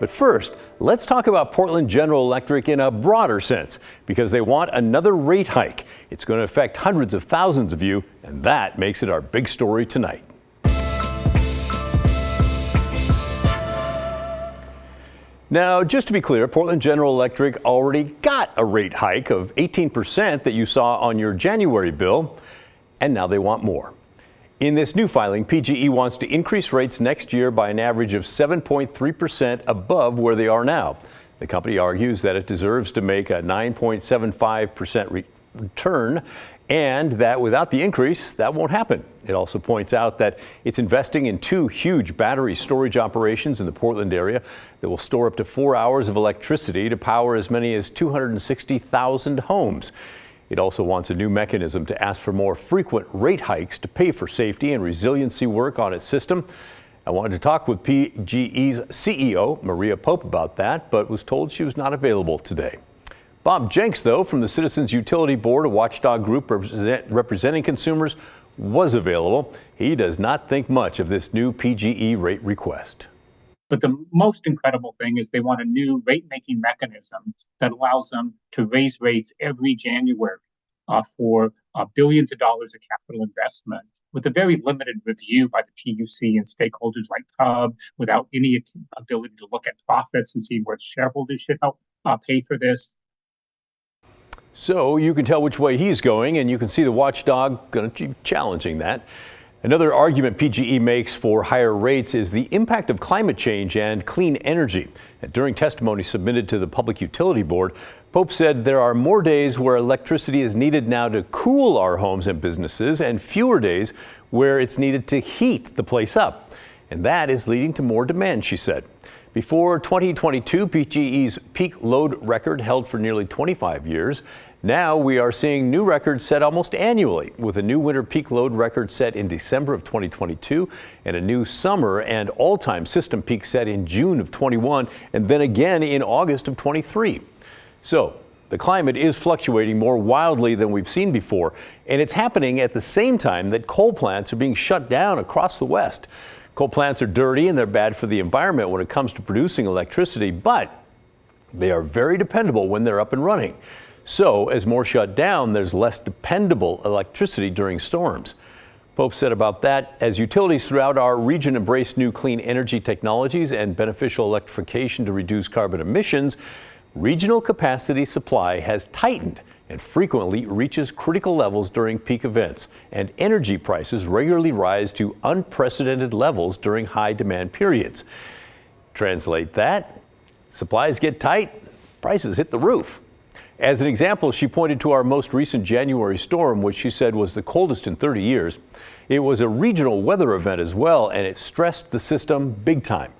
But first, let's talk about Portland General Electric in a broader sense, because they want another rate hike. It's going to affect hundreds of thousands of you, and that makes it our big story tonight. Now, just to be clear, Portland General Electric already got a rate hike of 18% that you saw on your January bill, and now they want more. In this new filing, PGE wants to increase rates next year by an average of 7.3% above where they are now. The company argues that it deserves to make a 9.75% return, and that without the increase, that won't happen. It also points out that it's investing in 2 huge battery storage operations in the Portland area that will store up to 4 hours of electricity to power as many as 260,000 homes. It also wants a new mechanism to ask for more frequent rate hikes to pay for safety and resiliency work on its system. I wanted to talk with PGE's CEO, Maria Pope, about that, but was told she was not available today. Bob Jenks, though, from the Citizens Utility Board, a watchdog group representing consumers, was available. He does not think much of this new PGE rate request. But the most incredible thing is they want a new rate-making mechanism that allows them to raise rates every January for billions of dollars of capital investment, with a very limited review by the PUC and stakeholders like PUB, without any ability to look at profits and see where shareholders should help pay for this. So you can tell which way he's going, and you can see the watchdog going to keep challenging that. Another argument PGE makes for higher rates is the impact of climate change and clean energy. And during testimony submitted to the Public Utility Board, Pope said there are more days where electricity is needed now to cool our homes and businesses, and fewer days where it's needed to heat the place up. And that is leading to more demand, she said. Before 2022, PGE's peak load record held for nearly 25 years. Now we are seeing new records set almost annually, with a new winter peak load record set in December of 2022 and a new summer and all-time system peak set in June of 21 and then again in August of 23. So the climate is fluctuating more wildly than we've seen before, and it's happening at the same time that coal plants are being shut down across the West. Coal plants are dirty and they're bad for the environment when it comes to producing electricity, but they are very dependable when they're up and running. So as more shut down, there's less dependable electricity during storms. Pope said about that, as utilities throughout our region embrace new clean energy technologies and beneficial electrification to reduce carbon emissions, regional capacity supply has tightened and frequently reaches critical levels during peak events, and energy prices regularly rise to unprecedented levels during high demand periods. Translate that, supplies get tight, prices hit the roof. As an example, she pointed to our most recent January storm, which she said was the coldest in 30 years. It was a regional weather event as well, and it stressed the system big time.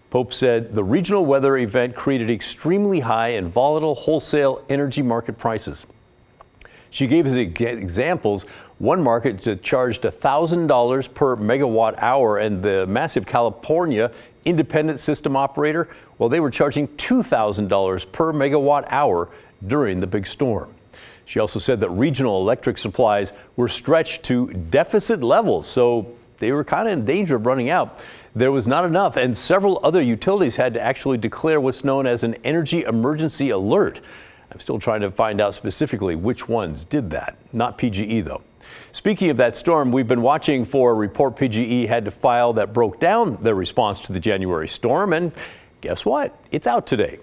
Pope said the regional weather event created extremely high and volatile wholesale energy market prices. She gave us examples. One market charged $1,000 per megawatt hour, and the massive California independent system operator, well, they were charging $2,000 per megawatt hour during the big storm. She also said that regional electric supplies were stretched to deficit levels, so they were kind of in danger of running out. There was not enough, and several other utilities had to actually declare what's known as an energy emergency alert. I'm still trying to find out specifically which ones did that. Not PGE, though. Speaking of that storm, we've been watching for a report PGE had to file that broke down their response to the January storm, and guess what? It's out today.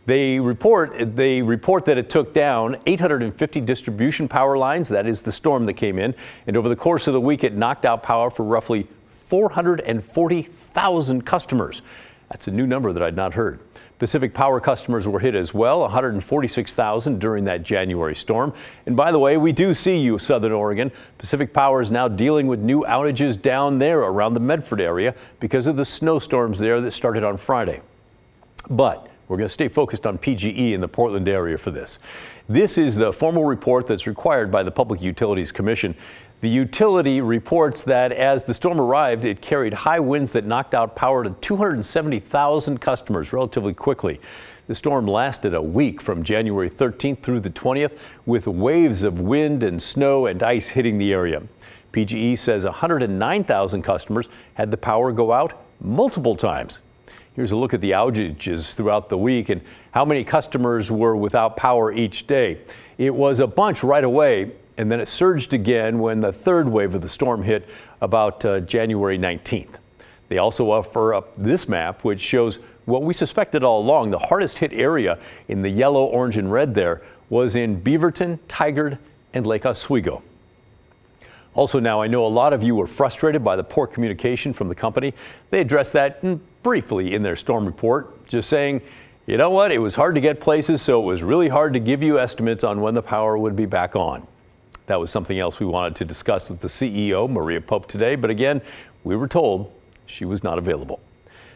They report that it took down 850 distribution power lines. That is the storm that came in. And over the course of the week, it knocked out power for roughly 440,000 customers. That's a new number that I'd not heard. Pacific Power customers were hit as well, 146,000 during that January storm. And by the way, we do see you, Southern Oregon. Pacific Power is now dealing with new outages down there around the Medford area because of the snowstorms there that started on Friday. But we're going to stay focused on PGE in the Portland area for this. This is the formal report that's required by the Public Utilities Commission. The utility reports that as the storm arrived, it carried high winds that knocked out power to 270,000 customers relatively quickly. The storm lasted a week from January 13th through the 20th, with waves of wind and snow and ice hitting the area. PGE says 109,000 customers had the power go out multiple times. Here's a look at the outages throughout the week and how many customers were without power each day. It was a bunch right away, and then it surged again when the third wave of the storm hit about January 19th. They also offer up this map, which shows what we suspected all along. The hardest hit area in the yellow, orange, and red there was in Beaverton, Tigard, and Lake Oswego. Also now, I know a lot of you were frustrated by the poor communication from the company. They addressed that briefly in their storm report, just saying, you know what, it was hard to get places, so it was really hard to give you estimates on when the power would be back on. That was something else we wanted to discuss with the CEO, Maria Pope, today, but again, we were told she was not available.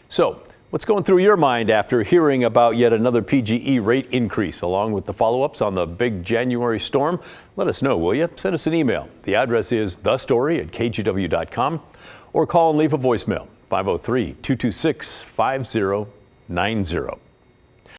So, what's going through your mind after hearing about yet another PGE rate increase, along with the follow-ups on the big January storm? Let us know, will you? Send us an email. The address is thestory@kgw.com, or call and leave a voicemail, 503-226-5090.